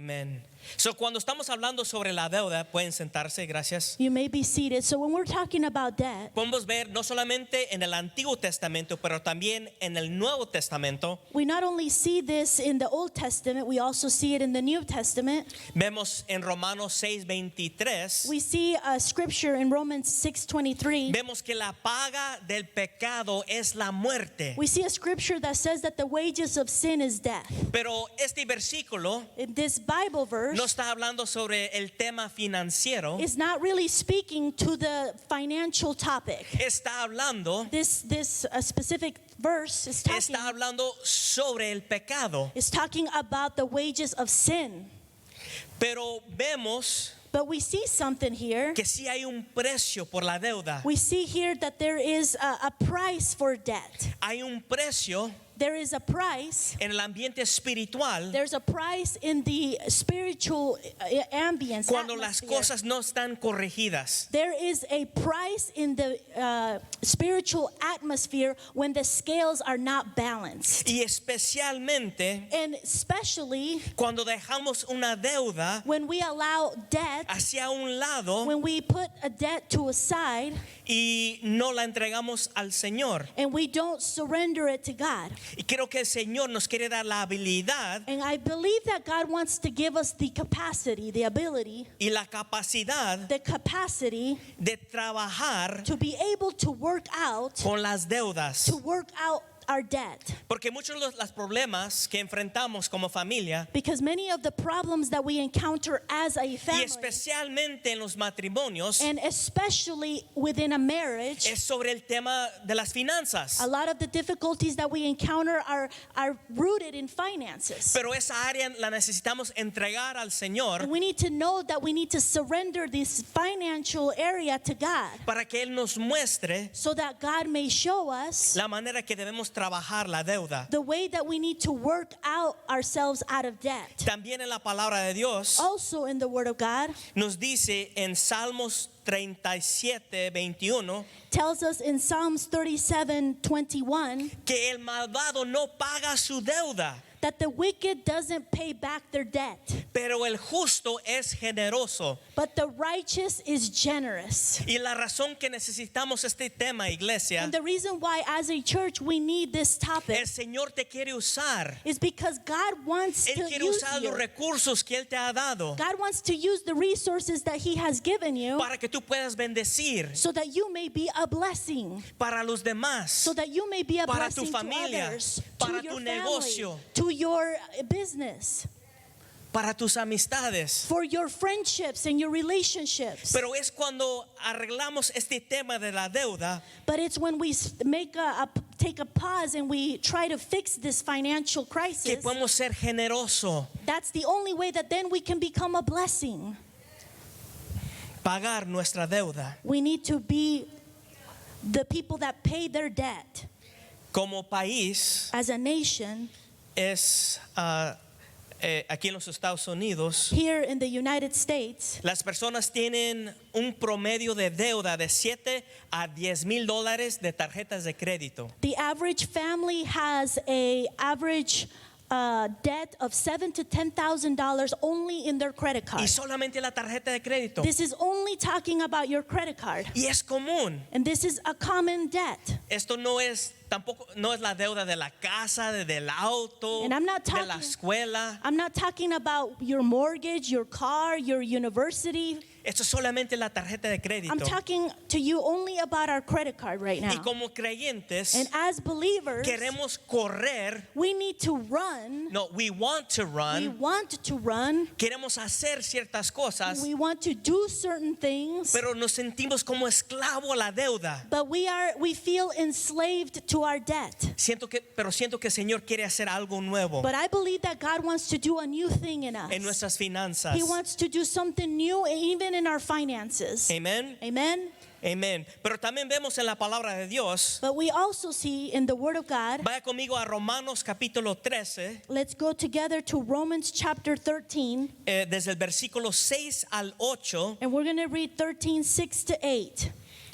Amen. So, cuando estamos hablando sobre la deuda, pueden sentarse, gracias. You may be seated. So when we're talking about debt, Podemos ver no solamente en el Antiguo Testamento, pero también en el Nuevo Testamento. we not only see this in the Old Testament, we also see it in the New Testament. Vemos en Romanos 6:23. We see a scripture in Romans 6:23. Vemos que la paga del pecado es la muerte. We see a scripture that says that the wages of sin is death. Pero este versículo In this Bible verse no está hablando sobre el tema financiero. is not really speaking to the financial topic. Está hablando, This specific verse is está hablando sobre el pecado. talking about the wages of sin. Pero vemos But we see something here. que sí hay un precio por la deuda. We see here that there is a price for debt. Hay un precio There is a price. en el ambiente espiritual There's a price in the spiritual ambience. cuando las atmosphere. cosas no están corregidas. There is a price in the spiritual atmosphere when the scales are not balanced. Y especialmente And especially cuando dejamos una deuda when we allow debt, hacia un lado when we put a debt to a side y no la entregamos al Señor. and we don't surrender it to God. Y creo que el Señor nos quiere dar la habilidad And I believe that God wants to give us the capacity, the ability, y la capacidad the capacity de trabajar to be able to work out, con las deudas. to work out our debt. Porque muchos de los problemas que enfrentamos como familia, Because many of the problems that we encounter as a y family, especialmente en los matrimonios, and especially within a marriage, es sobre el tema de las finanzas. a lot of the difficulties that we encounter are rooted in finances. Pero esa área la necesitamos entregar al Señor And we need to know that we need to surrender this financial area to God para que Él nos muestre so that God may show us la manera que debemos trabajar la deuda. the way that we need to work out ourselves out of debt. También en la palabra de Dios Also in the Word of God nos dice en Salmos 37:21 tells us in Psalms 37:21 que el malvado no paga su deuda, that the wicked doesn't pay back their debt, pero el justo es generoso. but the righteous is generous. Y la razón que necesitamos este tema, iglesia, And the reason why as a church we need this topic el Señor te quiere usar. is because God wants Él to quiere use usar you. los recursos que Él te ha dado God wants to use the resources that He has given you para que tú puedas bendecir so that you may be a blessing, para los demás, so that you may be a para tu blessing familia, to others, para to your tu family, negocio, to your business, para tus amistades. for your friendships and your relationships. Pero es cuando arreglamos este tema de la deuda But it's when we take a pause and we try to fix this financial que crisis, podemos ser generosos, that's the only way that then we can become a blessing. pagar nuestra deuda. We need to be the people that pay their debt. Como país As a nation, es aquí en los Estados Unidos, here in the United States, las personas tienen un promedio de deuda de 7 a 10 mil dólares de tarjetas de crédito. the average family has a average debt of $7,000 to $10,000 only in their credit Y card. solamente la tarjeta de crédito. This is only talking about your credit card. Y es común. And this is a common debt. Esto no es tampoco no es la deuda de la casa, del auto, And I'm not de la talking- escuela. I'm not talking about your mortgage, your car, your university. Esto es solamente la tarjeta de crédito. I'm talking to you only about our credit card right Y now. como creyentes And as believers, queremos correr. we need to run. No, we want to We run. want to run. Queremos hacer ciertas cosas, We want to do certain things. pero nos sentimos como esclavo a la deuda. But we feel enslaved to our debt. Siento que el Señor quiere hacer algo nuevo But I believe that God wants to do a new thing in us. en nuestras finanzas. He wants to do something new even in our finances. Amén. Amen. Amén. Pero también vemos en la palabra de Dios. But we also see in the Word of God, Vaya conmigo a Romanos capítulo 13, let's go together to Romans chapter 13, desde el versículo 6 al 8. and we're going to read 13, 6 to 8.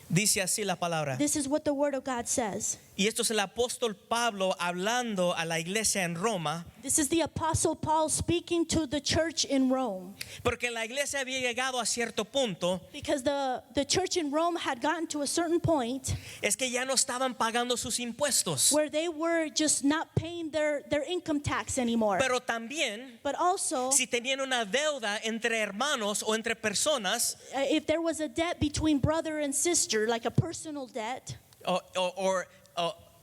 Dice así la palabra. This is what the Word of God says. Y esto es el apóstol Pablo hablando a la iglesia en Roma, This is the Apostle Paul speaking to the church in Rome. porque la iglesia había llegado a cierto punto, Because the church in Rome had gotten to a certain point es que ya no estaban pagando sus impuestos. where they were just not paying their income tax anymore. Pero también, But also, si tenían una deuda entre hermanos o entre personas, if there was a debt between brother and sister, like a personal debt, o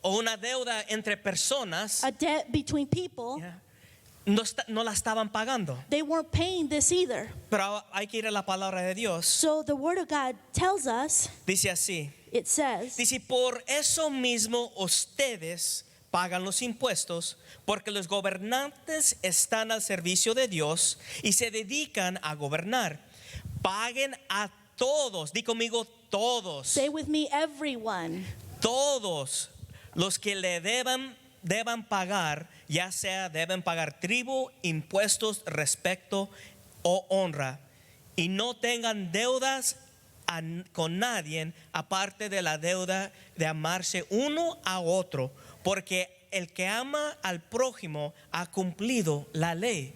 una deuda entre personas, a debt between people, no la estaban pagando. they weren't paying this either. Pero hay que ir a la palabra de Dios. So the Word of God tells us, Dice así, it says, dice, por eso mismo ustedes pagan los impuestos, porque los gobernantes están al servicio de Dios y se dedican a gobernar. Paguen a todos, di conmigo todos, say with me, everyone, todos los que le deban pagar, ya sea deben pagar tributo, impuestos, respeto o honra, y no tengan deudas con nadie aparte de la deuda de amarse uno a otro, porque el que ama al prójimo ha cumplido la ley.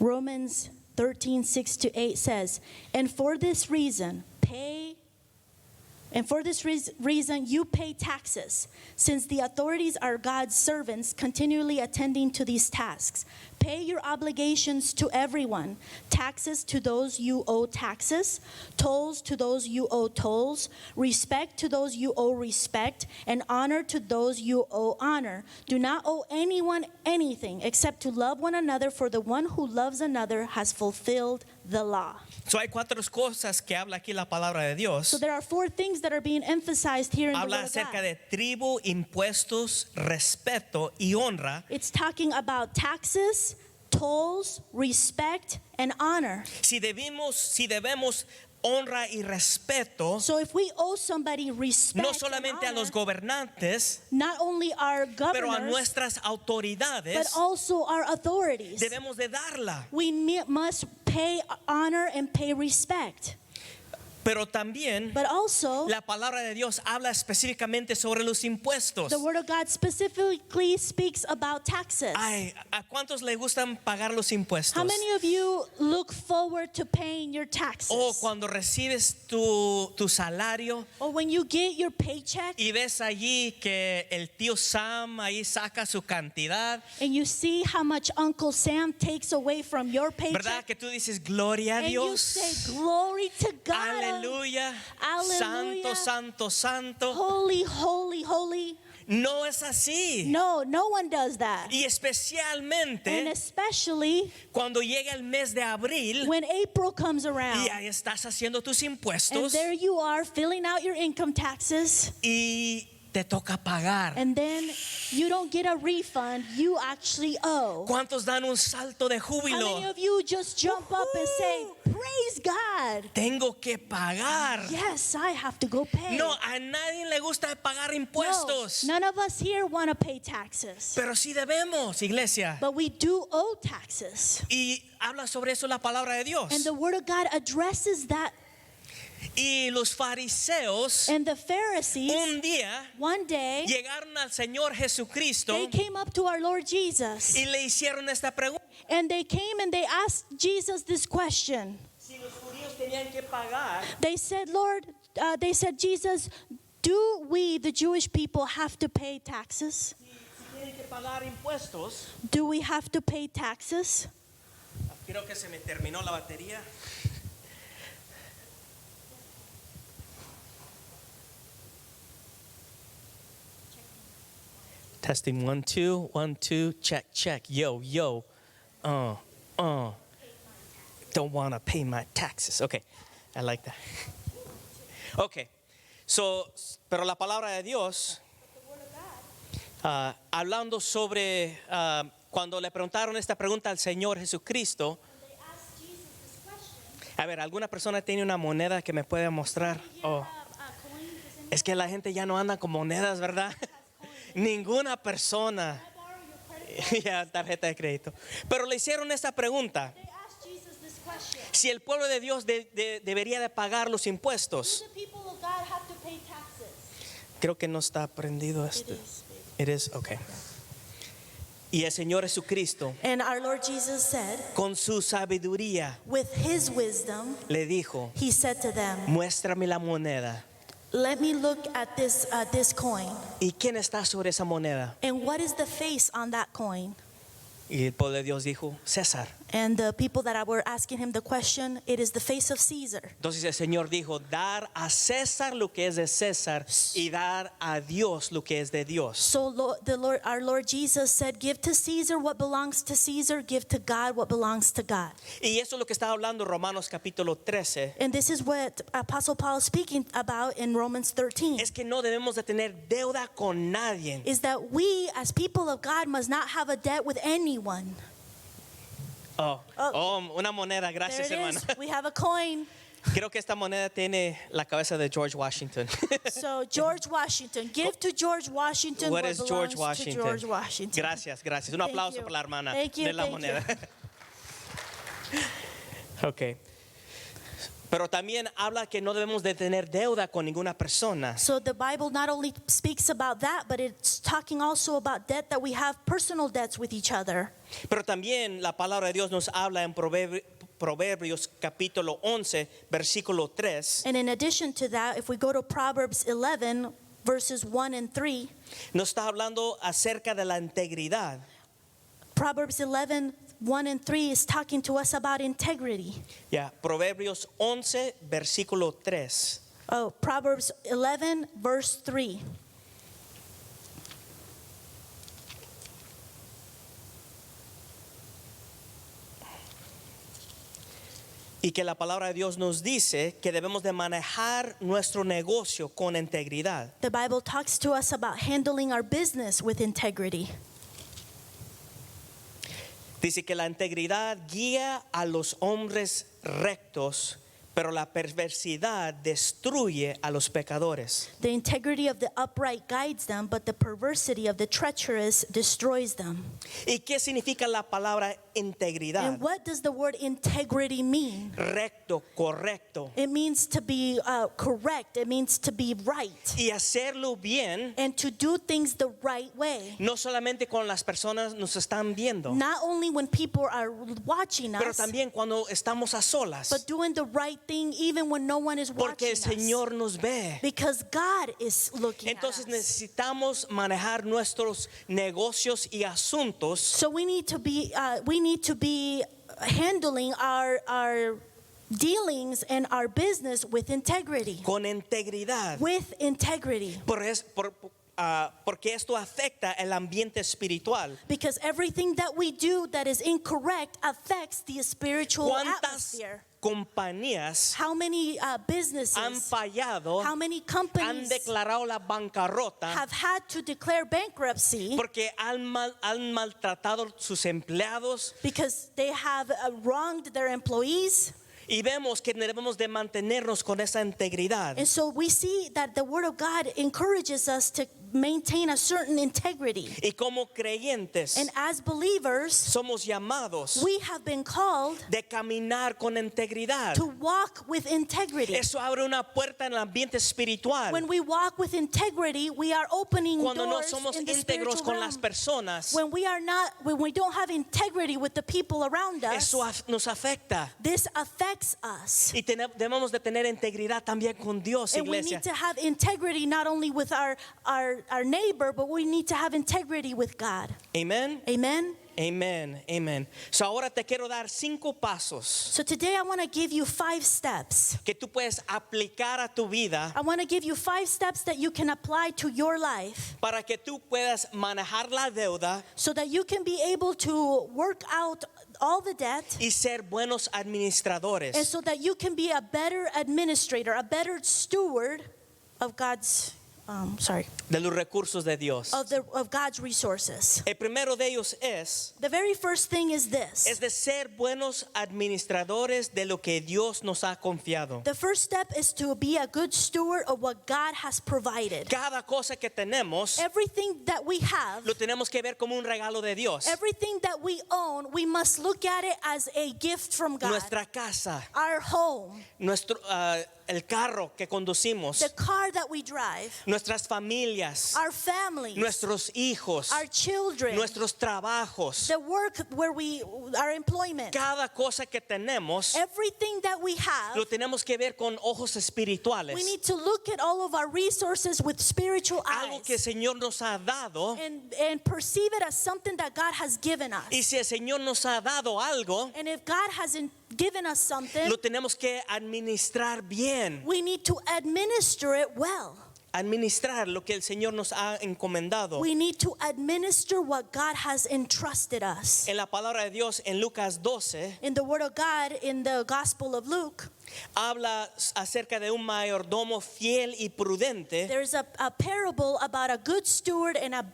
Romans 13:6-8 says, and for this reason you pay taxes, since the authorities are God's servants continually attending to these tasks. Pay your obligations to everyone, taxes to those you owe taxes, tolls to those you owe tolls, respect to those you owe respect, and honor to those you owe honor. Do not owe anyone anything except to love one another, for the one who loves another has fulfilled the law. So hay cuatro cosas que habla aquí la palabra de Dios. So there are four things that are being emphasized here in the Habla Word of acerca God. de tribu, impuestos, respeto y honra. It's talking about taxes, tolls, respect, and honor. Si debemos honra y respeto, So if we owe somebody respect, no and solamente a honor, los gobernantes, not only our pero a governors, nuestras but autoridades, also our authorities, debemos de darla. we must pay honor and pay respect. Pero también But also, la palabra de Dios habla específicamente sobre los impuestos. the Word of God specifically speaks about taxes. Ay, ¿a cuántos le gustan pagar los impuestos? How many of you look forward to paying your taxes? O cuando recibes tu salario Or when you get your paycheck y ves allí que el tío Sam ahí saca su cantidad, and you see how much Uncle Sam takes away from your paycheck, ¿verdad? Que tú dices, gloria a and you Dios. say, glory to God. Aleluya. Aleluya. Santo, santo, santo. Holy, holy, holy. No es así. No, no one does that. Y And especialmente especially cuando llega el mes de abril when April comes around y ahí estás haciendo tus and impuestos there you are filling out your income taxes, y te toca pagar. and then you don't get a refund, you actually owe. ¿Cuántos dan un salto de How many júbilo? of you just jump up and say, praise God? Tengo que pagar. Yes, I have to go pay. No, a nadie le gusta pagar No, impuestos. none of us here want to pay taxes, Pero sí debemos, iglesia. but we do owe taxes. Y habla sobre eso la palabra de Dios. And the Word of God addresses that. Y los fariseos And the Pharisees, un día one day, llegaron al Señor Jesucristo they came up to our Lord Jesus, y le hicieron esta pregunta. and they came and they asked Jesus this question. Si los judíos tenían que pagar, They said, Lord, they said, Jesus, do we, the Jewish people, have to pay taxes? si tienen que pagar impuestos. Do we have to pay taxes? Creo que se me terminó la batería. Testing 1 2 1 2 check yo don't want to pay my taxes. Okay, I like that. Okay, so pero la palabra de Dios hablando sobre cuando le preguntaron esta pregunta al Señor Jesucristo. A ver, ¿alguna persona tiene una moneda que me pueda mostrar? Oh, es que la gente ya no anda con monedas, ¿verdad? Ninguna persona. Ya, tarjeta de crédito. Pero le hicieron esta pregunta. They asked Jesus this question. Si el pueblo de Dios debería de pagar los Do impuestos. the people of God have to pay taxes? Creo que no está prendido este. It is, okay. Y el Señor Jesucristo, And our Lord Jesus said, con su sabiduría, with his wisdom, le dijo, he said to them, muéstrame la moneda. let me look at this coin. ¿Y quién está sobre esa moneda? And what is the face on that coin? Y el pueblo de Dios dijo, César. And the people that were asking him the question, it is the face of Caesar. Entonces el Señor dijo, dar a César lo que es de César y dar a Dios lo que es de Dios. So our Lord Jesus said, give to Caesar what belongs to Caesar, give to God what belongs to God. Y eso es lo que está hablando Romanos capítulo 13. And this is what Apostle Paul is speaking about in Romans 13. Es que no debemos de tener deuda con nadie. Is that we as people of God must not have a debt with anyone. Una moneda, gracias There it hermano. is. We have a coin. Creo que esta moneda tiene la cabeza de George Washington. So George Washington, give to George Washington What what is George belongs to Washington? George Washington. Gracias. Un Thank aplauso you. para la hermana Thank you, de la thank moneda. Ok. Pero también habla que no debemos de tener deuda con ninguna persona. So the Bible not only speaks about that, but it's talking also about debt, that we have personal debts with each other. Pero también la palabra de Dios nos habla en Proverbios capítulo 11, versículo 3. And in addition to that, if we go to Proverbs 11, verses 1 and 3, Nos está hablando acerca de la integridad. Proverbs 11, 1 and 3 is talking to us about integrity. Proverbios 11, versículo 3. Oh, Proverbs 11, verse 3. Y que la palabra de Dios nos dice que debemos de manejar nuestro negocio con integridad. The Bible talks to us about handling our business with integrity. Dice que la integridad guía a los hombres rectos, pero la perversidad destruye a los pecadores. The integrity of the upright guides them, but the perversity of the treacherous destroys them. ¿Y qué significa la palabra integridad? And what does the word integrity mean? Recto, correcto. It means to be correct. It means to be right. Y hacerlo bien, And to do things the right way. no solamente cuando las personas nos están viendo, Not only when people are watching pero us, también cuando estamos a solas. but doing the right thing even when no one is Porque watching el us. Señor nos ve. Because God is looking Entonces at us. necesitamos manejar nuestros negocios y asuntos So we need to be handling our dealings and our business with integrity. con integridad. With integrity. Porque esto afecta el ambiente espiritual. Because everything that we do that is incorrect affects the spiritual ¿Cuántas atmosphere. compañías How many businesses, han fallado, how many han companies declarado la bancarrota have had to declare bankruptcy porque han maltratado sus empleados? because they have wronged their employees? Y vemos que debemos de mantenernos con esa integridad. And so we see that the Word of God encourages us to maintain a certain integrity. Y como creyentes And as believers, somos llamados we have been called de caminar con integridad. to walk with integrity. Eso abre una puerta en el ambiente espiritual. When we walk with integrity, we are opening Cuando no doors somos in the íntegros spiritual con realm. las personas, When we don't have integrity with the people around us, eso nos afecta. this affects us. Y debemos de tener integridad también con Dios, And we iglesia. need to have integrity not only with our neighbor, but we need to have integrity with God. Amen. Amen? Amen. Amen. So ahora te quiero dar 5 pasos So today I want to give you 5 steps. que tú puedes aplicar a tu vida I want to give you 5 steps that you can apply to your life para que tú puedas manejar la deuda so that you can be able to work out all the debt y ser buenos administradores and so that you can be a better administrator, a better steward of God's de los recursos de Dios. of God's resources. El primero de ellos es The very first thing is this. de ser buenos administradores de lo que Dios nos ha confiado. The first step is to be a good steward of what God has provided. Cada cosa que tenemos Everything that we have, lo tenemos que ver como un regalo de Dios. everything that we own, we must look at it as a gift from God. Nuestra casa, Our home, el carro que conducimos, the car that we drive, nuestras familias, our families, nuestros hijos, our children, nuestros trabajos, the work where our employment, cada cosa que tenemos, everything that we have, lo tenemos que ver con ojos espirituales. we need to look at all of our resources with spiritual Algo que el eyes Señor nos ha dado. and perceive it as something that God has given us. Y si el Señor nos ha dado algo, And if God hasn't given us something, lo tenemos que administrar bien. we need to administer it well. Administrar lo que el Señor nos ha encomendado. We need to administer what God has entrusted us. En la palabra de Dios en Lucas 12 In the Word of God, in the Gospel of Luke, habla acerca de un mayordomo fiel y prudente there's a parable about a good steward and a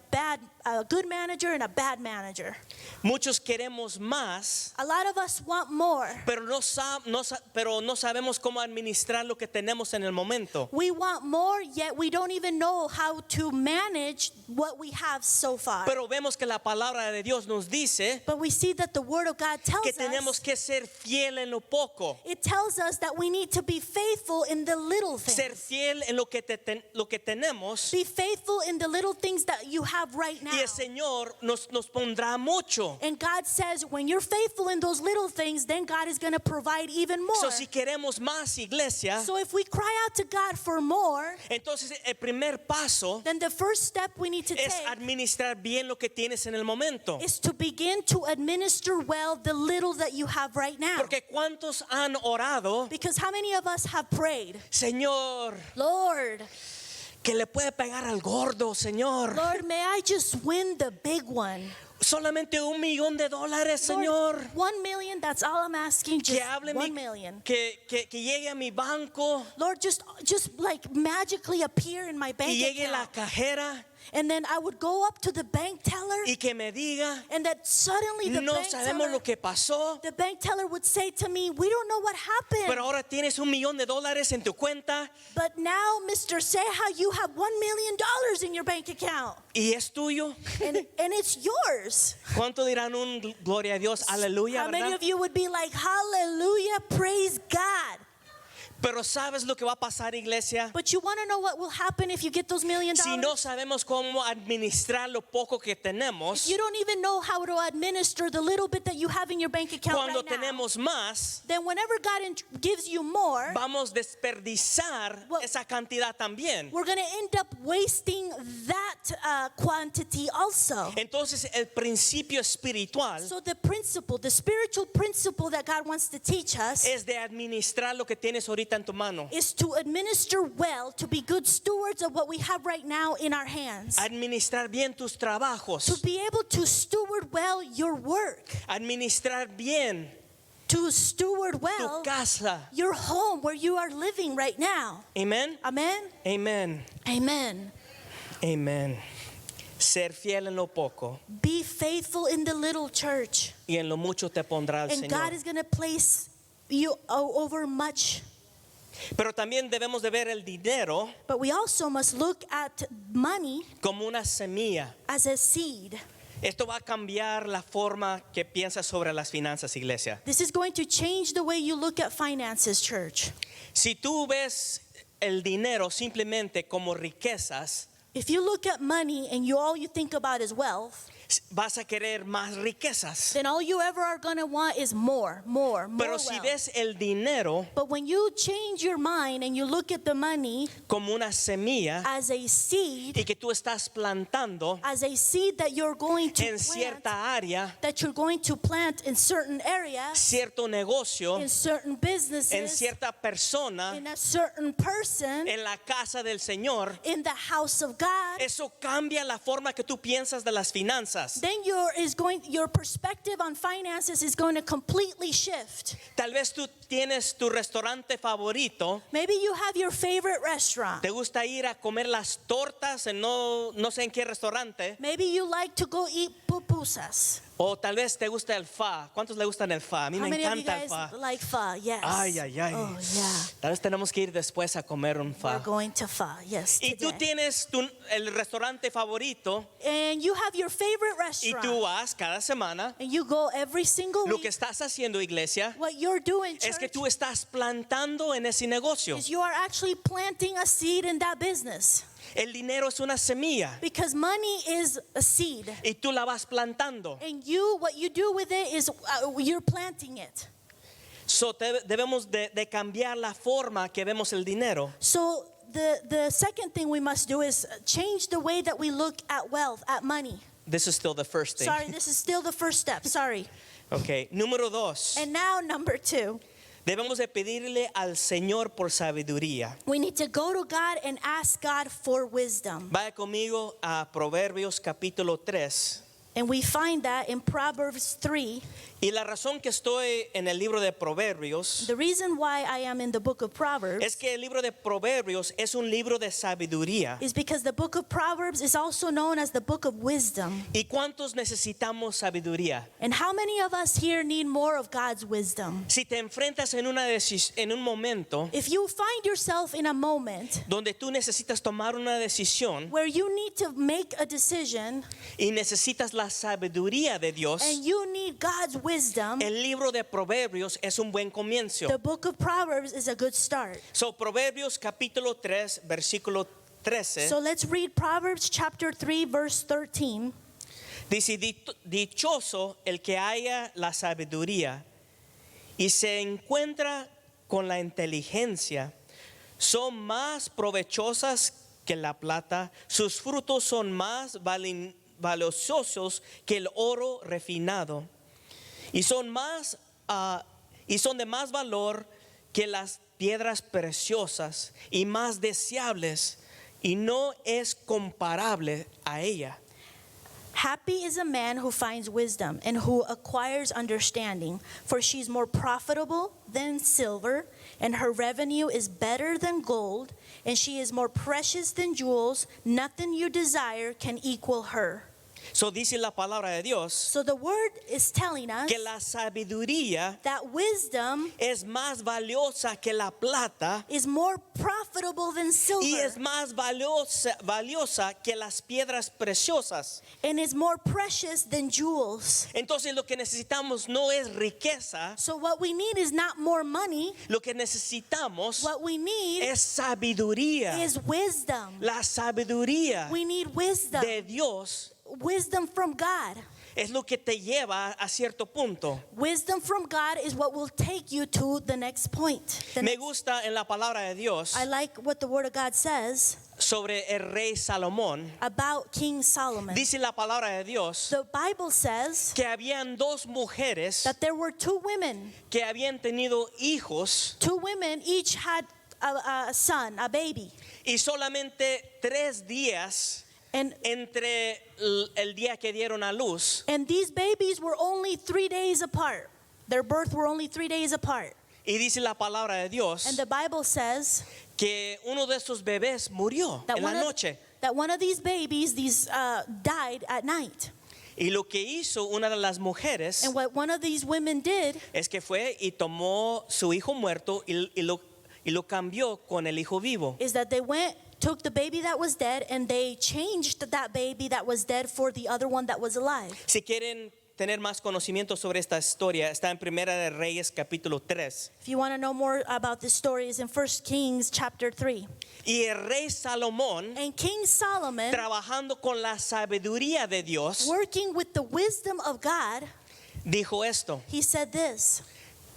good manager and a bad manager. Muchos queremos más, A lot of us want more. pero no sabemos cómo administrar lo que tenemos en el momento. We want more, yet we don't even know how to manage what we have so far. Pero vemos que la palabra de Dios nos dice But we see that the Word of God tells que tenemos us, que ser fiel en lo poco, it tells us that we need to be faithful in the little ser things. fiel en lo que tenemos, Be faithful in the little things that you have right now. y el Señor nos pondrá mucho. And God says, when you're faithful in those little things, then God is going to provide even more. So, si queremos más iglesia, So if we cry out to God for more, entonces el primer paso then the first step we need to es take administrar bien lo que tienes en el momento. is to begin to administer well the little that you have right now. Porque ¿cuántos han orado, Because how many of us have prayed, Señor, Lord, que le puede pegar al gordo, Señor? Lord, may I just win the big one? Solamente $1,000,000, Lord, Señor. 1 million, that's all I'm asking, Que just hable 1 million. que llegue a mi banco Lord, just like magically appear in my bank y llegue la account. cajera And then I would go up to the bank teller, y que me diga, and that suddenly the no bank sabemos teller, lo que pasó, the bank teller would say to me, we don't know what happened. pero ahora tienes $1,000,000 en tu cuenta But now, Mr. Ceja, you have $1 million in your bank account, y es tuyo. and it's yours. ¿Cuánto dirán un gloria a Dios, aleluya, How many verdad? of you would be like, hallelujah, praise God? Pero ¿sabes lo que va a pasar, iglesia? But you want to know what will happen if you get those $1 million? Si no sabemos cómo administrar lo poco que tenemos, You don't even know how to administer the little bit that you have in your bank account cuando right now. tenemos más, Then whenever God gives you more, vamos a desperdiciar Well, esa cantidad también. we're going to end up wasting that quantity also. Entonces el principio espiritual So the spiritual principle that God wants to teach us es de administrar lo que tienes ahorita en tu mano. is to administer well, to be good stewards of what we have right now in our hands. Administrar bien tus trabajos. To be able to steward well your work. Administrar bien To steward tu well casa. your home where you are living right now. Amén. Amen? Amén. Amen. Amén. Ser fiel en lo poco Be faithful in the little, church. y en lo mucho te pondrá el And God Señor. is going to place you over much. Pero también debemos de ver el dinero But we also must look at money como una semilla. as a seed. Esto va a cambiar la forma que piensas sobre las finanzas, iglesia. This is going to change the way you look at finances, church. Si tú ves el dinero simplemente como riquezas, If you look at money and all you think about is wealth, vas a querer más riquezas. then all you ever are going to want is more Pero wealth. si ves el dinero But when you change your mind and you look at the money como una semilla as a seed, y que tú estás plantando as a seed that you're going to en plant, cierta área, that you're going to plant in certain areas, cierto negocio, in certain businesses, en cierta persona, in a certain person, en la casa del Señor, in the house of God, eso cambia la forma que tú piensas de las finanzas. then your perspective on finances is going to completely shift. Tal vez tú tienes tu restaurante favorito, Maybe you have your favorite restaurant. te gusta ir a comer las tortas en no sé en qué restaurante, Maybe you like to go eat pupusas. O tal vez te gusta el pho. ¿Cuántos le gustan el pho? A mí How me many of you encanta el guys pho. like pho? Yes. Ay, ay, ay. Oh, yeah. Tal vez tenemos que ir después a comer un We're pho. going to pho. Yes, Y tú today. tienes el restaurante favorito And you have your favorite y restaurant. tú vas cada semana. And you go every single Lo week. que estás haciendo, iglesia, What you're doing, es que church, tú estás plantando en ese negocio. is you are actually planting a seed in that business. El dinero es una semilla Because money is a seed. y tú la vas plantando. And what you do with it is you're planting it. So debemos de cambiar la forma que vemos el dinero. So the second thing we must do is change the way that we look at wealth, at money. This is still the first thing. Sorry, this is still the first step. Sorry. Okay. Número 2. And now number 2. Debemos de pedirle al Señor por sabiduría. We need to go to God and ask God for wisdom. Vaya conmigo a Proverbios capítulo 3. And we find that in Proverbs 3. Y la razón que estoy en el libro de Proverbios The reason why I am in the book of Proverbs es que el libro de Proverbios es un libro de sabiduría. is because the book of Proverbs is also known as the book of wisdom. ¿Y cuántos necesitamos sabiduría? And how many of us here need more of God's wisdom? Si te enfrentas en un momento If you find yourself in a moment donde tú necesitas tomar una decisión where you need to make a decision y necesitas la sabiduría de Dios, and you need God's wisdom, el libro de Proverbios es un buen comienzo. the book of Proverbs is a good start. So, Proverbios capítulo 3, versículo 13, So let's read Proverbs chapter 3 verse 13. dice, dichoso el que haya la sabiduría y se encuentra con la inteligencia, son más provechosas que la plata, sus frutos son más valiosos que el oro refinado, y son de más valor que las piedras preciosas y más deseables, y no es comparable a ella. Happy is a man who finds wisdom and who acquires understanding, for she's more profitable than silver, and her revenue is better than gold, and she is more precious than jewels. Nothing you desire can equal her. So dice la palabra de Dios So the word is telling us que la sabiduría that wisdom es más valiosa que la plata is more profitable than y silver es más valiosa que las piedras preciosas. and is more precious than jewels. Entonces lo que necesitamos no es riqueza, So what we need is not more money. lo que necesitamos What we need es sabiduría. is wisdom. La sabiduría We need wisdom. de Dios Wisdom from God. es lo que te lleva a cierto punto. Wisdom from God is what will take you to the next point. Me gusta en la palabra de Dios I like what the Word of God says sobre el rey Salomón. about King Solomon. Dice la palabra de Dios The Bible says que habían dos mujeres that there were two women. que habían tenido hijos Two women each had a son, a baby. y solamente 3 días And entre el día que dieron a luz. these babies were only 3 days apart. Their birth were only 3 days apart. Y dice la palabra de Dios And the Bible says que uno de estos bebés murió that en la noche. one of these babies died at night. Y lo que hizo una de las mujeres And what one of these women did es que fue y tomó su hijo muerto y lo cambió con el hijo vivo. is that they took the baby that was dead and they changed that baby that was dead for the other one that was alive. Si quieren tener más conocimiento sobre esta historia, está en Primera de Reyes capítulo 3. If you want to know more about this story, it's in 1 Kings chapter 3. Y el rey Salomón, And King Solomon, trabajando con la sabiduría de Dios, working with the wisdom of God, dijo esto: he said this: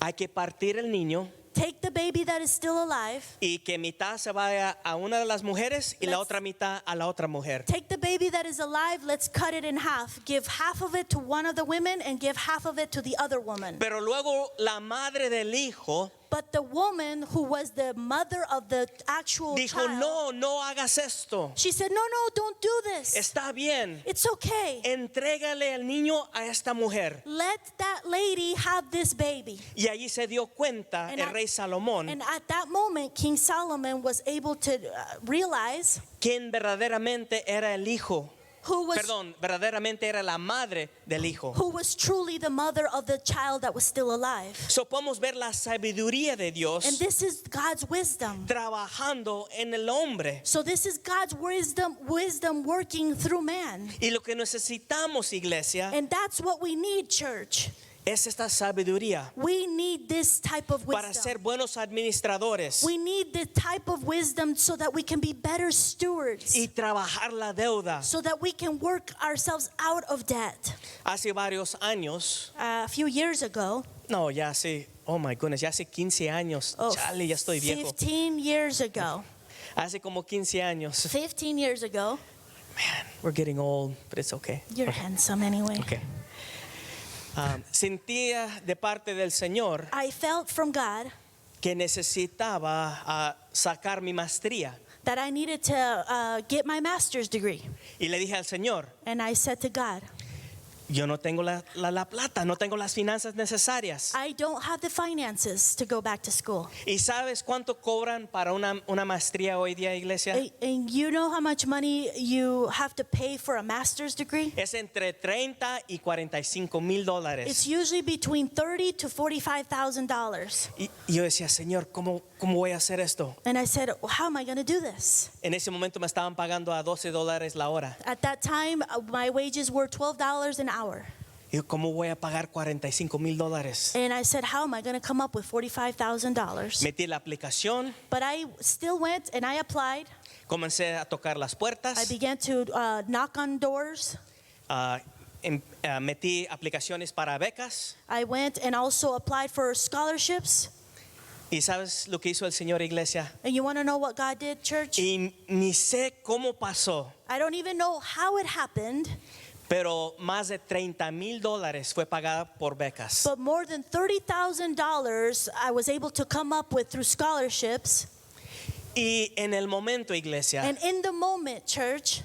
hay que partir el niño take the baby that is still alive, y que mitad se vaya a una de las mujeres y la Let's- otra mitad a la otra mujer. take the baby that is alive, let's cut it in half. Give half of it to one of the women and give half of it to the other woman. Pero luego la madre del hijo But the woman who was the mother of the actual dijo: child, no hagas esto. she said, no, don't do this. Está bien. It's okay. Entrégale el niño a esta mujer. Let that lady have this baby. Y allí se dio cuenta And el at- rey Salomón And at that moment, King Solomon was able to realize quién verdaderamente era el hijo who was verdaderamente era la madre del hijo. truly the mother of the child that was still alive. So podemos ver la sabiduría de And Dios this is God's wisdom. trabajando en el hombre. So this is God's wisdom working through man. Y lo que necesitamos, iglesia, And that's what we need, church. es esta sabiduría We need this type of para ser wisdom. buenos administradores We need the type of wisdom so that we can be better stewards, y trabajar la deuda. so that we can work ourselves out of debt. Hace varios años, A few years ago, no, ya hace, oh my goodness, ya hace 15 años. Chale, ya estoy viejo. 15 years ago, Hace como 15 años. 15 years ago, Man, we're getting old, but it's okay. you're handsome anyway. Okay. Sentía de parte del Señor I felt from God que necesitaba sacar mi maestría. that I needed to get my master's degree. Y le dije al Señor, And I said to God, yo no tengo la plata, no tengo las finanzas necesarias. I don't have the finances to go back to school. ¿Y sabes cuánto cobran para una maestría hoy día, iglesia? And you know how much money you have to pay for a master's degree? Es entre 30 y 45 mil It's dólares. usually between $30,000 to $45,000. Y yo decía, Señor, ¿cómo voy a hacer esto? And I said, well, how am I going to do this? En ese momento me estaban pagando a $12 la hora. At that time, my wages were $12 an hour. Y yo, ¿cómo voy a pagar 45 mil dólares? And I said, how am I going to come up with $45,000? Metí la aplicación, But I still went and I applied. comencé a tocar las I puertas, began to knock on doors. metí aplicaciones para becas. I went and also applied for scholarships. ¿Y sabes lo que hizo el Señor, iglesia? And you want to know what God did, church? Y ni sé cómo pasó, I don't even know how it happened, pero más de 30 mil dólares fue pagada por becas. but more than $30,000 I was able to come up with through scholarships. Y en el momento, iglesia, And in the moment, church,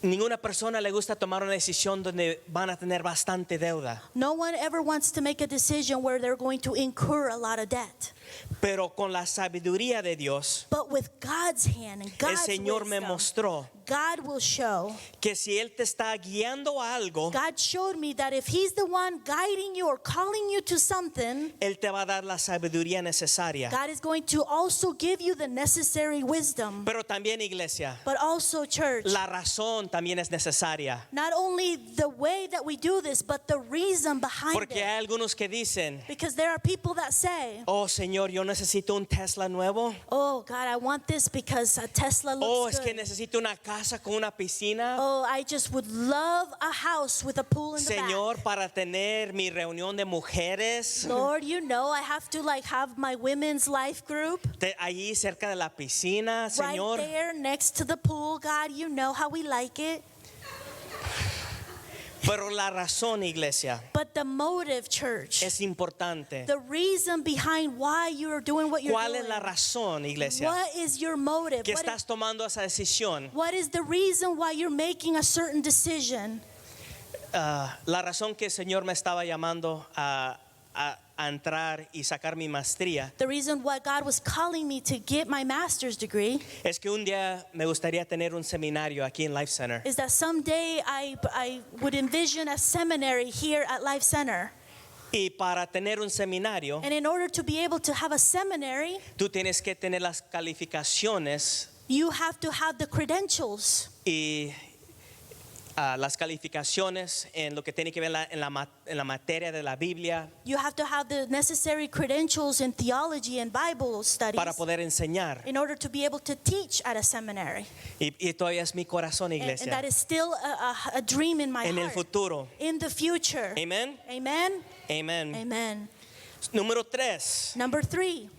ninguna persona le gusta tomar una decisión donde van a tener bastante deuda. no one ever wants to make a decision where they're going to incur a lot of debt. Pero con la sabiduría de Dios, But with God's hand and el God's Señor me wisdom, mostró God will show. que si Él te está guiando a algo, God showed me that if He's the one guiding you or calling you to something, Él te va a dar la sabiduría necesaria. God is going to also give you the necessary wisdom. Pero también, iglesia, But also, church, la razón también es necesaria. not only the way that we do this, but the reason behind Porque it. hay algunos que dicen, Because there are people that say, oh Señor, yo necesito un Tesla nuevo. oh God, I want this because a Tesla Oh, looks es que good. necesito una casa con una piscina. Oh, I just would love a house with a pool in the Señor, back. para tener mi reunión de mujeres Lord, you know I have to have my women's life group allí cerca de la piscina, right Señor. there next to the pool. God, you know how we like it. Pero la razón, iglesia, But the motive, church, es importante. the reason behind why you are doing what you're ¿Cuál doing. es la razón, iglesia, What is your motive? que What estás tomando esa decisión? what is the reason why you're making a certain decision? La razón que el Señor me estaba llamando a entrar y sacar mi maestría The reason why God was calling me to get my master's degree es que un día me gustaría tener un seminario aquí en Life Center. is that someday I would envision a seminary here at Life Center. Y para tener un seminario, And in order to be able to have a seminary, tú tienes que tener las calificaciones you have to have the credentials. y las calificaciones en lo que tiene que ver en la materia de la Biblia You have to have the necessary credentials in theology and Bible studies para poder enseñar. in order to be able to teach at a seminary. Y todavía es mi corazón, And iglesia. that is still a dream in my En el heart. futuro. In the future. Amén. Amen. Amén. Amen. Número 3. Number 3,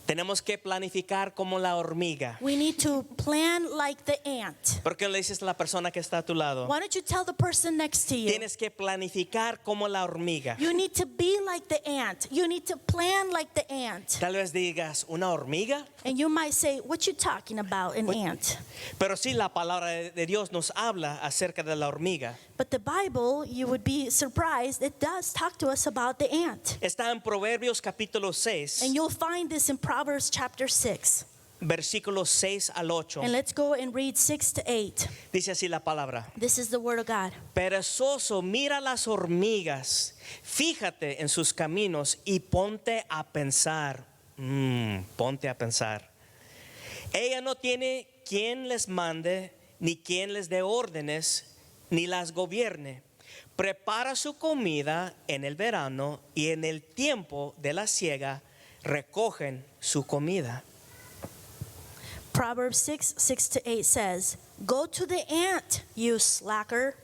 Tenemos que planificar como la hormiga. we need to plan like the ant. ¿Por qué le dices a la persona que está a tu lado? Why don't you tell the person next to you? Tienes que planificar como la hormiga. You need to be like the ant. You need to plan like the ant. Tal vez digas, ¿una hormiga? And you might say, what you talking about, an ant? Pero sí, la palabra de Dios nos habla acerca de la hormiga. But the Bible, you would be surprised, it does talk to us about the ant. Está en Proverbios capítulo 6, And you'll find this in Proverbs chapter 6. versículos 6 al 8. And let's go and read 6 to 8. Dice así la palabra. This is the word of God. Perezoso, mira las hormigas, fíjate en sus caminos y ponte a pensar. Ponte a pensar. Ella no tiene quien les mande, ni quien les dé órdenes, ni las gobierne. Prepara su comida en el verano y en el tiempo de la siega recogen su comida. Proverbs 6, 6 to 8 says, Go to the ant, you slacker.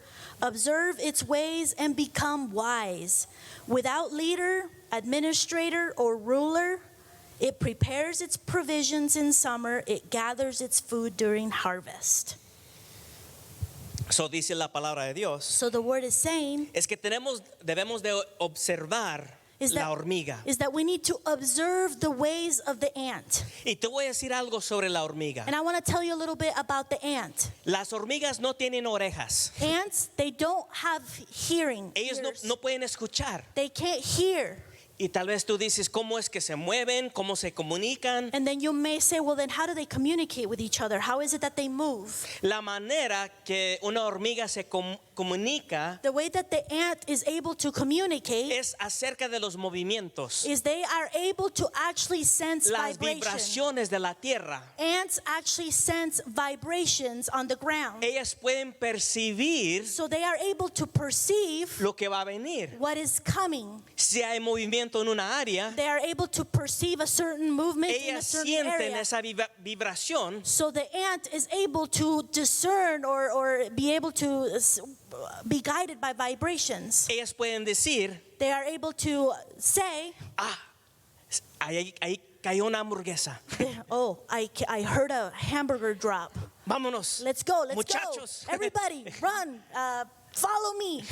Observe its ways and become wise. Without leader, administrator, or ruler, it prepares its provisions in summer. It gathers its food during harvest. So dice la palabra de Dios. So the word is saying Es que debemos de observar is la hormiga. that we need to observe the ways of the ant. Y te voy a decir algo sobre la hormiga. And I want to tell you a little bit about the ant. Las hormigas no tienen orejas. Ants, they don't have hearing. Ellos ears. no pueden escuchar. They can't hear. Y tal vez tú dices, ¿cómo es que se mueven? ¿Cómo se comunican? And then you may say, well, then how do they communicate with each other? How is it that they move? La manera que una hormiga se comunica The way that the ant is able to communicate es acerca de los movimientos, is they are able to actually sense las vibration. vibraciones de la tierra. Ants actually sense vibrations on the ground. Ellas pueden percibir So they are able to perceive lo que va a venir. what is coming. Si hay movimiento en una área, They are able to perceive a certain movement in a ellas certain sienten area. esa vibración So the ant is able to discern or be able to be guided by vibrations. ellas pueden decir, They are able to say, ahí cayó una hamburguesa. oh, I heard a hamburger drop. Vámonos, Let's go, let's muchachos. go. Everybody, run, follow me.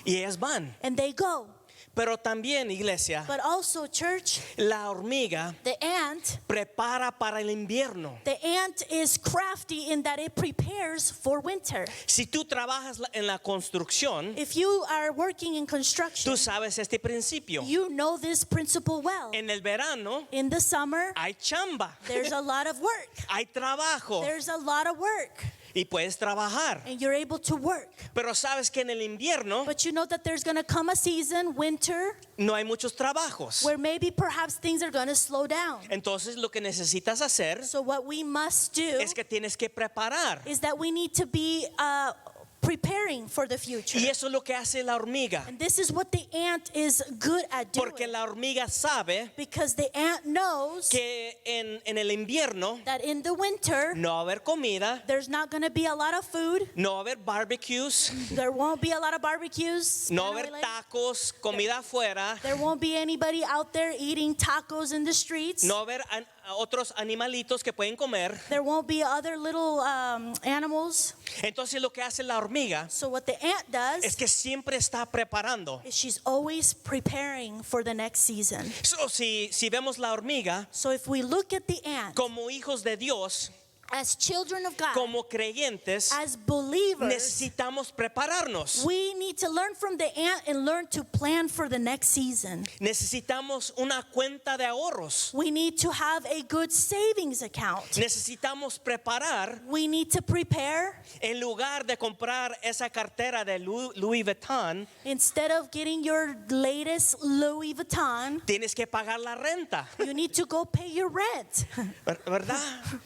Y ellas van. And they go. Pero también, iglesia, But also, church, la hormiga the ant prepara para el invierno. The ant is crafty in that it prepares for winter. Si tú trabajas en la construcción, If you are working in construction, tú sabes este principio. you know this principle well. En el verano In the summer, hay chamba, there's a lot of work. hay trabajo There's a lot of work, y puedes trabajar. and you're able to work. Pero sabes que en el invierno But you know that there's going to come a season, winter, no hay muchos trabajos. where maybe perhaps things are going to slow down. Entonces lo que necesitas hacer So what we must do es que tienes que preparar. is that we need to be preparing for the future. Y eso es lo que hace la hormiga. And this is what the ant is good at doing. Porque la hormiga sabe Because the ant knows que en el invierno that in the winter, no va a haber comida, there's not going to be a lot of food. no va a haber barbecues, There won't be a lot of barbecues. no va a haber tacos, comida afuera, There won't be anybody out there eating tacos in the streets. no va a haber otros animalitos que pueden comer. There won't be other little animals. Entonces lo que hace la hormiga So what the ant does es que siempre está preparando. is she's always preparing for the next season. So, si vemos la hormiga So if we look at the ant como hijos de Dios, as children of God, como creyentes, as believers, necesitamos prepararnos. we need to learn from the ant and learn to plan for the next season. Necesitamos una cuenta de ahorros. We need to have a good savings account. Necesitamos preparar We need to prepare. en lugar de comprar esa cartera de Louis Vuitton. Instead of getting your latest Louis Vuitton, Tienes que pagar la renta, you need to go pay your rent. ¿verdad?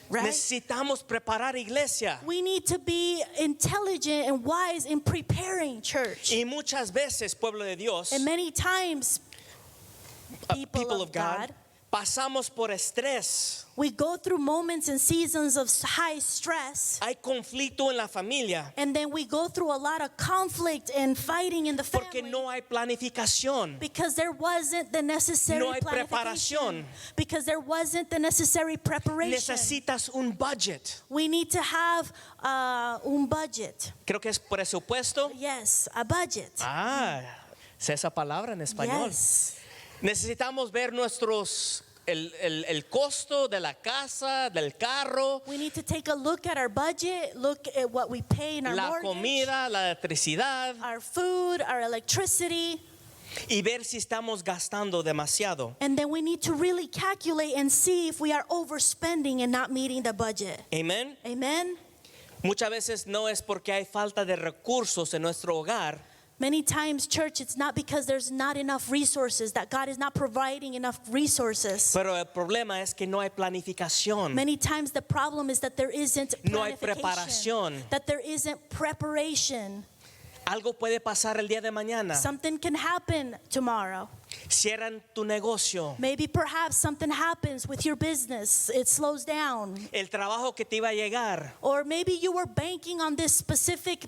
Right. Necesitamos preparar iglesia. We need to be intelligent and wise in preparing church. Y muchas veces, pueblo de Dios, And many times, people of God, pasamos por estrés. we go through moments and seasons of high stress. Hay conflicto en la familia And then we go through a lot of conflict and fighting in the porque family. no hay planificación. Because there wasn't the necessary No hay planification. preparación. Because there wasn't the necessary preparation. Necesitas un budget. We need to have un budget. Creo que es presupuesto. Yes, a budget. Sé esa palabra en español. Yes. Necesitamos ver el costo de la casa, del carro, We need to take a look at our budget, look at what we pay in our la mortgage, comida, la electricidad. our food, our electricity. y ver si estamos gastando demasiado. And then we need to really calculate and see if we are overspending and not meeting the budget. Amén. Amen. Muchas veces no es porque hay falta de recursos en nuestro hogar, Many times, church, it's not because there's not enough resources, that God is not providing enough resources. pero el problema es que no hay planificación. Many times the problem is that there isn't No hay planification, preparación. that there isn't preparation. Algo puede pasar el día de mañana. Something can happen tomorrow. Cierran tu negocio. Maybe perhaps something happens with your business. It slows down. El trabajo que te iba a llegar Or maybe you were banking on this specific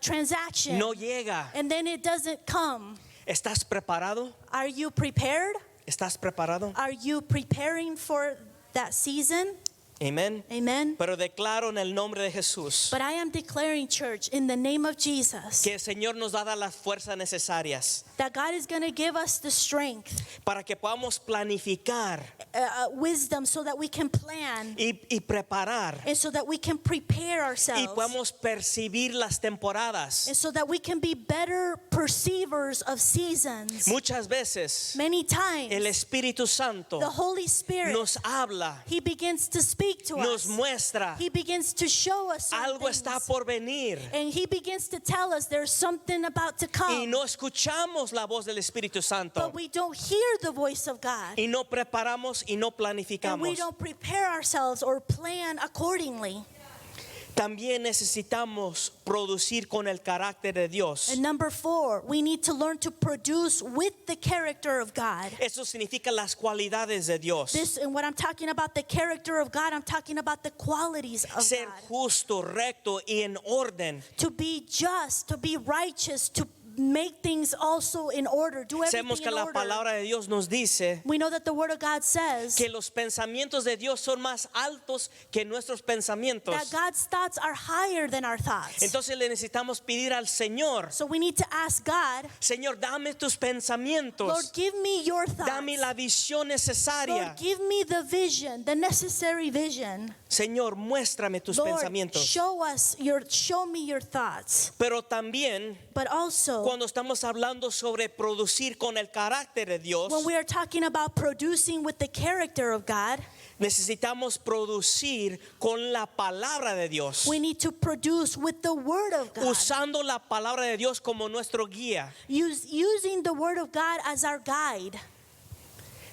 transaction no llega. and then it doesn't come. ¿Estás preparado? Are you prepared? ¿Estás preparado? Are you preparing for that season? Amén. Amen. Pero declaro en el nombre de Jesús But I am declaring, church, in the name of Jesus, que el Señor nos da las fuerzas necesarias that God is going to give us the strength, para que podamos planificar wisdom, so that we can plan y preparar and so that we can prepare y ourselves podamos percibir las temporadas. and so that we can be better perceivers of seasons. Muchas veces Many times, el Espíritu Santo the Holy Spirit, nos habla, He begins to speak to nos us. muestra, He begins to show us certain algo está things. por venir And He begins to tell us there's something about to y come. no escuchamos la voz del Espíritu Santo But we don't hear the voice of God. y no preparamos y no And we planificamos. don't prepare ourselves or plan accordingly. También necesitamos producir con el carácter de Dios. And number 4, we need to learn to produce with the character of God. Eso significa las cualidades de Dios. This, and when I'm talking about the character of God, I'm talking about the qualities of Ser God. justo, recto y en orden. To be just, to be righteous, to make things also in order, do everything Sabemos que in la order. palabra de Dios nos dice We know that the Word of God says que los pensamientos de Dios son más altos que nuestros pensamientos. that God's thoughts are higher than our thoughts. Entonces le necesitamos pedir al Señor, So we need to ask God, Señor, dame tus Lord, pensamientos, give me your thoughts. dame la visión necesaria. Lord, give me the vision, the necessary vision. Señor, muéstrame tus Lord, pensamientos. show me your thoughts. Pero también But also, cuando estamos hablando sobre producir con el carácter de Dios, when we are talking about producing with the character of God, necesitamos producir con la palabra de Dios, we need to produce with the Word of God. usando la palabra de Dios como nuestro guía. Using the Word of God as our guide.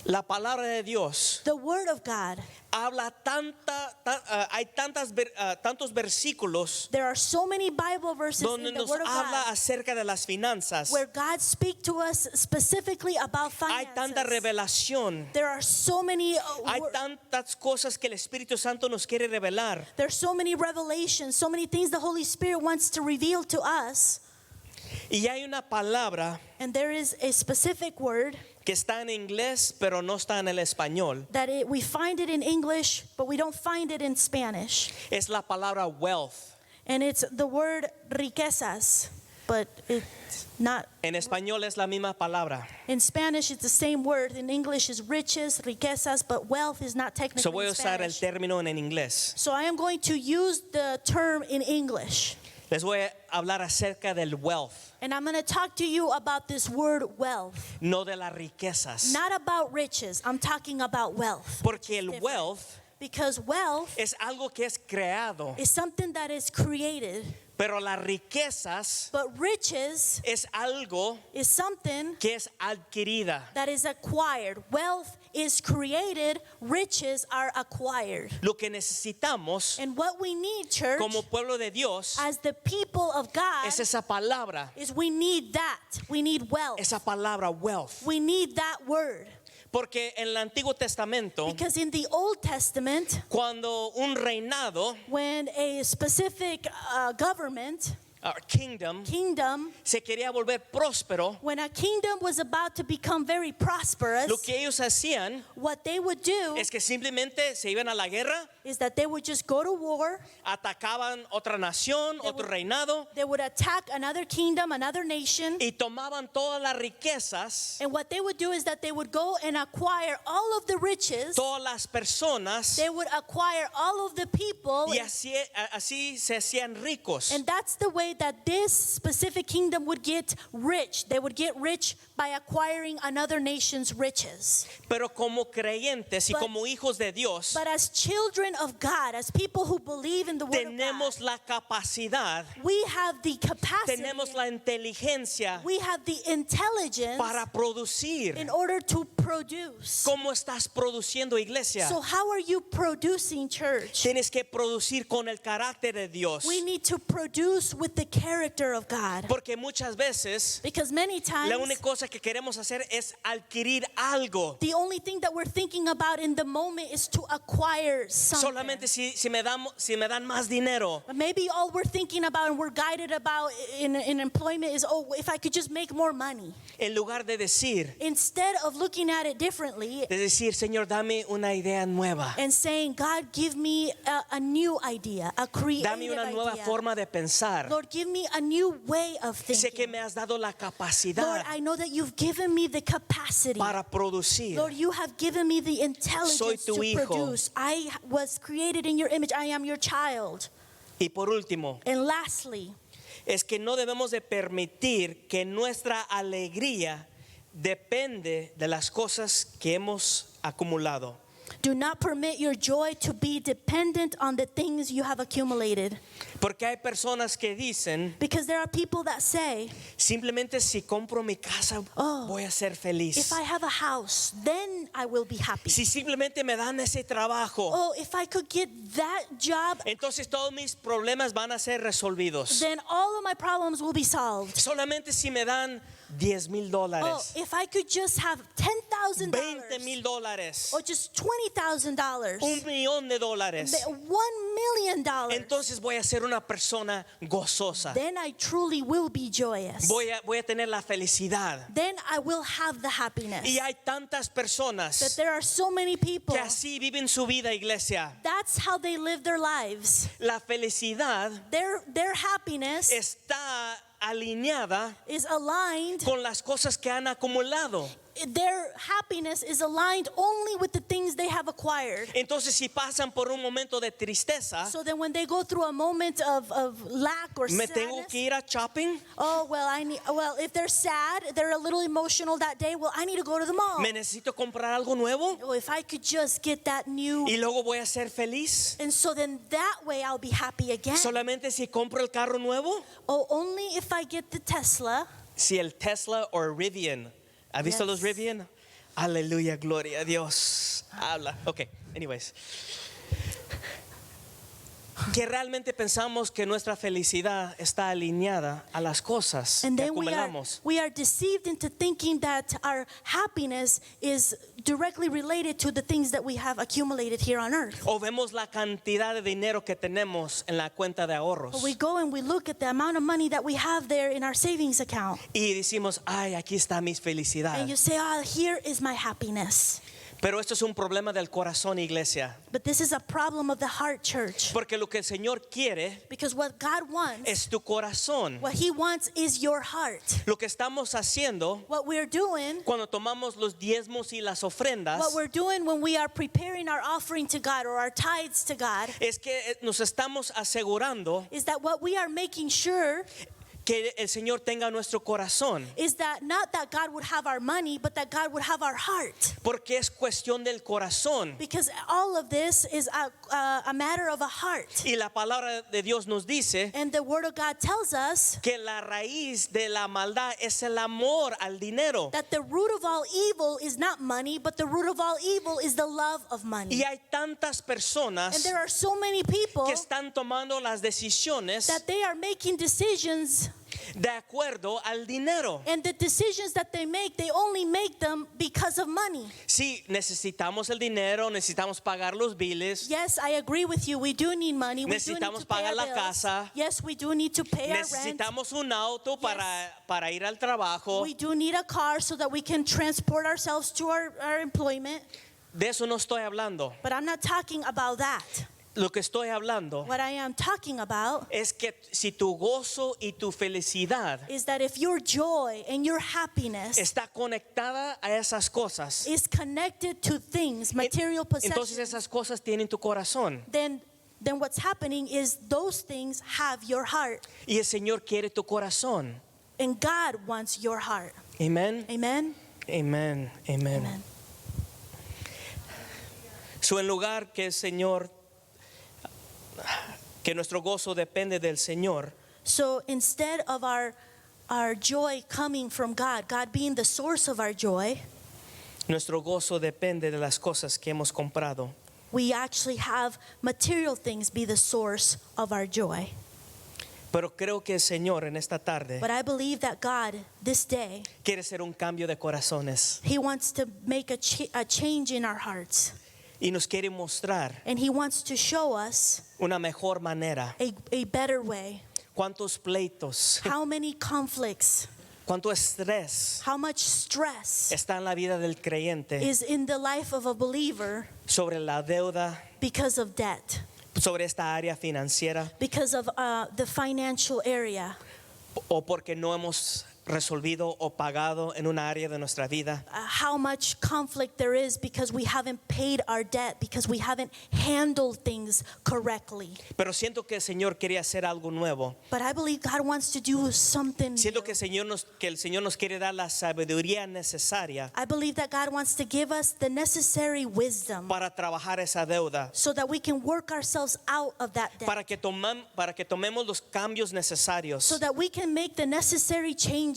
La palabra de Dios The Word of God. habla hay tantos versículos There are so many Bible verses donde in the nos Word of habla God acerca de las finanzas. where God speaks to us specifically about Hay tanta finances. revelación. There are so many Hay tantas cosas que el Espíritu Santo nos quiere revelar. there's so many revelations, so many things the Holy Spirit wants to reveal to us. Y hay una palabra And there is a specific word que está en inglés, pero no está en el español. that we find it in English, but we don't find it in Spanish. Es la palabra wealth. And it's the word riquezas, but it's not. En español es la misma palabra. In Spanish, it's the same word. In English, is riches, riquezas, but wealth is not technically So voy a in usar el Spanish. término en inglés. So I am going to use the term in English. Les voy a hablar acerca del wealth, And I'm going to talk to you about this word wealth. no de las riquezas. Not about riches. I'm talking about wealth. Porque el Different. wealth Because wealth es algo que es creado, is something that is created, pero las riquezas but riches es algo is something que es adquirida. that is acquired. Wealth is created, riches are acquired. Lo que necesitamos And what we need, church, como pueblo de Dios as the people of God, es esa palabra, is we need that. We need wealth. esa palabra wealth. We need that word. Porque en el Antiguo Testamento, Because in the Old Testament, cuando un reinado, when a specific government, kingdom, kingdom, se quería volver próspero, when a kingdom was about to become very prosperous, lo que ellos hacían what they would do es que simplemente se iban a la guerra, is that they would just go to war, atacaban otra nación, otro reinado, they would attack another kingdom, another nation, y tomaban todas las riquezas, and what they would do is that they would go and acquire all of the riches, todas las personas, they would acquire all of the people, y así se hacían ricos. and that's the way that this specific kingdom would get rich. They would get rich by acquiring another nation's riches. Pero como creyentes y But- como hijos de Dios, But as children of God, as people who believe in the word of tenemos God, la capacidad, we have the capacity, tenemos la inteligencia we have the intelligence para producir. in order to produce. ¿Cómo estás produciendo, iglesia? So how are you producing, church? Tienes que producir con el carácter de Dios. We need to produce with the character of God. Porque muchas veces Because many times, la única cosa que queremos hacer es adquirir algo. the only thing that we're thinking about in the moment is to acquire something. Solamente si me dan más dinero. Maybe all we're thinking about and we're guided about in employment is, oh, if I could just make more money. En lugar de decir, Instead of looking at it differently de decir, Señor, dame una idea nueva. and saying, God, give me a new idea, a creative Dame una nueva idea. forma de pensar. Lord, give me a new way of Sé que thinking. me has dado la Lord, capacidad I know that you've given me the capacity. para producir. Lord, you have given me the Soy intelligence tu to hijo. produce. I was created in your image. I am your child. Y por último, And lastly, es que no debemos de permitir que nuestra alegría depende de las cosas que hemos acumulado. do not permit your joy to be dependent on the things you have accumulated. Porque hay personas que dicen, Because there are people that say, simplemente si compro mi casa Oh, voy a ser feliz. if I have a house, then I will be happy. Si simplemente me dan ese trabajo, Oh, if I could get that job, entonces todos mis problemas van a ser resolvidos. then all of my problems will be solved. Solamente si me dan $10,000, Oh, if I could just have $10,000 $20,000, or just $20,000, $1,000,000, $1 million, entonces voy a ser una persona gozosa. then I truly will be joyous. Voy a tener la felicidad. Then I will have the happiness. Y hay tantas That personas there are so many people. que así viven su vida, iglesia. That's how they live their lives. La felicidad Their happiness está alineada is aligned. con las cosas que han acumulado. Their happiness is aligned only with the things they have acquired. Entonces, si pasan por un momento de tristeza, So then when they go through a moment of lack or me tengo sadness, que ir a shopping, oh, well, if they're sad, they're a little emotional that day, well, I need to go to the mall. me necesito comprar algo nuevo Oh, if I could just get that new, y luego voy a ser feliz. and so then that way I'll be happy again. Solamente si compro el carro nuevo, Oh, only if I get the Tesla. si el Tesla o Rivian. ¿Has visto Yes. los Rivian? Aleluya, gloria a Dios. Habla. Ok, anyways. Que realmente pensamos que nuestra felicidad está alineada a las cosas And que then acumulamos. we are deceived into thinking that our happiness is directly related to the things that we have accumulated here on earth. O vemos la cantidad de dinero que tenemos en la cuenta de ahorros. But we go and we look at the amount of money that we have there in our savings account. Y decimos, ay, aquí está mi felicidad. And you say, oh, here is my happiness. Pero esto es un problema del corazón, iglesia. But this is a problem of the heart, church. Porque lo que el Señor quiere Because what God wants, es tu corazón. what He wants is your heart. Lo que estamos haciendo What we're doing, cuando tomamos los diezmos y las ofrendas what we're doing when we are preparing our offering to God or our tithes to God, es que nos estamos asegurando is that what we are making sure que el Señor tenga nuestro corazón. is that not that God would have our money, but that God would have our heart. Porque es cuestión del corazón. Because all of this is a matter of a heart. Y la palabra de Dios nos dice And the Word of God tells us que la raíz de la maldad es el amor al dinero. that the root of all evil is not money, but the root of all evil is the love of money. Y hay tantas And personas there are so many people que están tomando las decisiones that they are making decisions, de acuerdo al dinero. and the decisions that they only make them because of money. Sí, necesitamos el dinero, necesitamos pagar los biles, Yes, I agree with you. We do need money. We do need Necesitamos to pay pagar our la bills. casa. Yes, we do need to pay our rent. necesitamos un auto para ir al trabajo. We do need a car so that we can transport ourselves to our employment. De eso no estoy hablando. But I'm not talking about that. Lo que estoy hablando What I am talking about es que si tu gozo y tu felicidad is that if your joy and your happiness está conectada a esas cosas, is connected to things, material entonces possessions, esas cosas tienen tu corazón. then then what's happening is those things have your heart. Y el Señor quiere tu corazón. And God wants your heart. Amén. Amen? Amén. Amén. Amen. So, en lugar que el Señor, que nuestro gozo depende del Señor, So instead of our joy coming from God, God being the source of our joy, nuestro gozo depende de las cosas que hemos comprado. we actually have material things be the source of our joy. Pero creo que el Señor en esta tarde But I believe that God, this day, quiere hacer un cambio de corazones He wants to make a change in our hearts. y nos quiere mostrar And He wants to show us una mejor manera. a better way. ¿Cuántos pleitos, How many conflicts, cuánto estrés how much stress está en la vida del creyente is in the life of a believer sobre la deuda, because of debt, sobre esta área financiera, because of the financial area, o porque no hemos resolvido o pagado en una área de nuestra vida? how much conflict there is because we haven't paid our debt, because we haven't handled things correctly. Pero siento que el Señor quería hacer algo nuevo. But I believe God wants to do something Siento new. que el Señor nos quiere dar la sabiduría necesaria I believe that God wants to give us the necessary wisdom para trabajar esa deuda, so that we can work ourselves out of that debt, para que tomemos los cambios necesarios, so that we can make the necessary changes.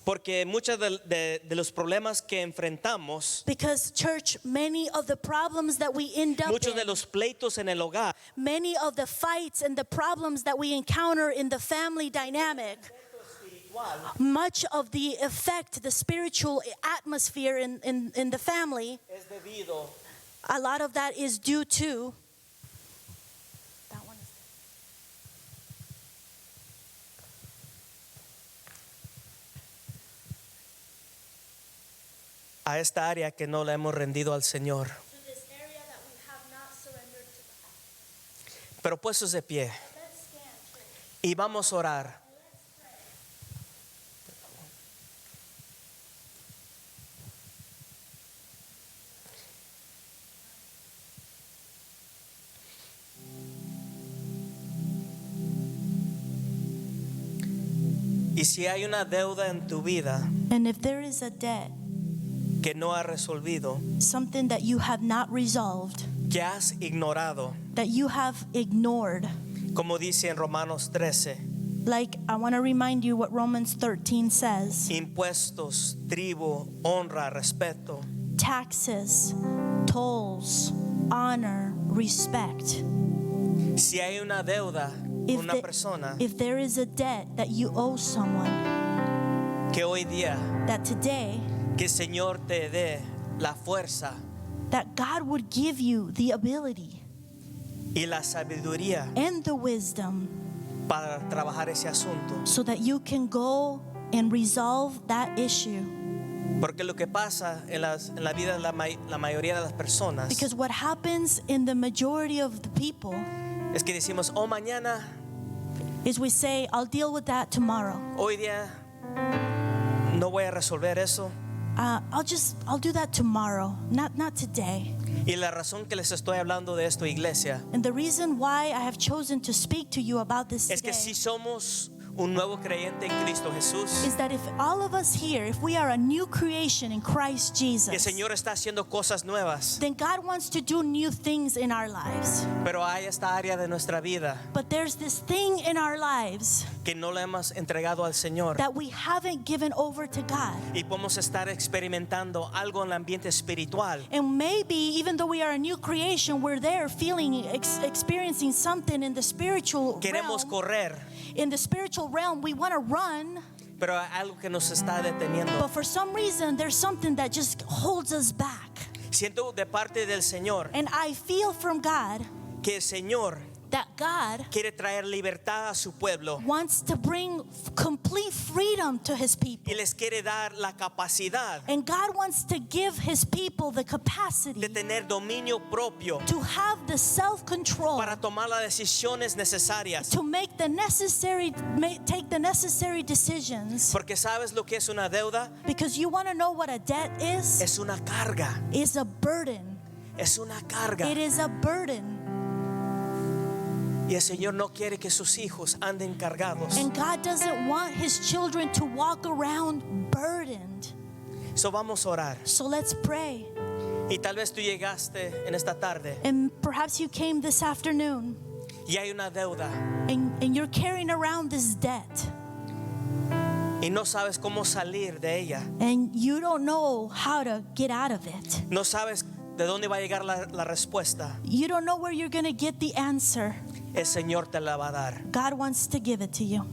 porque muchos de los problemas que enfrentamos, Because church, many of the problems that we end up muchos de in, los pleitos en el hogar, many of the fights and the problems that we encounter in the family dynamic, much of the effect, the spiritual atmosphere in the family, es debido a lot of that is due to that one is a esta área que no la hemos rendido al Señor. to this area that we have not surrendered to God. Pero puestos de pie Let's stand, church. y vamos a orar. Y si hay una deuda en tu vida And if there is a debt, que no has resolvido, something that you have not resolved, que has ignorado, that you have ignored, como dice en Romanos 13, like I want to remind you what Romans 13 says. impuestos, tribu, honra, respeto. Taxes, tolls, honor, respect. Si hay una deuda con una persona If there is a debt that you owe someone, que hoy día that today, que el Señor te dé la fuerza that God would give you the ability y la sabiduría and the wisdom para trabajar ese asunto. so that you can go and resolve that issue. Porque lo que pasa en la vida de la mayoría de las personas Because what happens in the majority of the people es que decimos, oh, mañana, is we say, I'll deal with that tomorrow. hoy día no voy a resolver eso. I'll do that tomorrow, not today. Y la razón que les estoy hablando de esto, iglesia, And the reason why I have chosen to speak to you about this es que today si somos un nuevo creyente en Cristo Jesús, is that if all of us here, if we are a new creation in Christ que el Jesus, Señor está haciendo cosas nuevas, then God wants to do new things in our lives. pero hay esta área de nuestra vida But there's this thing in our lives que no la hemos entregado al Señor that we haven't given over to God. y podemos estar experimentando algo en el ambiente espiritual, And maybe even though we are a new creation, we're there feeling, experiencing something in the spiritual queremos realm. correr, In the spiritual realm, we want to run, pero hay algo que nos está deteniendo. but for some reason, there's something that just holds us back. Siento de parte del Señor And I feel from God que el Señor that God quiere traer libertad a su pueblo wants to bring complete freedom to His people. y les quiere dar la capacidad And God wants to give His people the capacity de tener dominio propio to have the self-control para tomar las decisiones necesarias. to make the necessary, take the necessary decisions. Porque sabes lo que es una deuda, Because you want to know what a debt is? es una carga, It's a burden. es una carga. It is a burden. Y el Señor no quiere que sus hijos anden cargados. And God doesn't want his children to walk around burdened. So vamos a orar. So let's pray. Y tal vez tú llegaste en esta tarde And perhaps you came this afternoon y hay una deuda and you're carrying around this debt y no sabes cómo salir de ella. and you don't know how to get out of it. No sabes de dónde va a llegar la respuesta. You don't know where you're going to get the answer. El Señor te la va a dar. God wants to give it to you.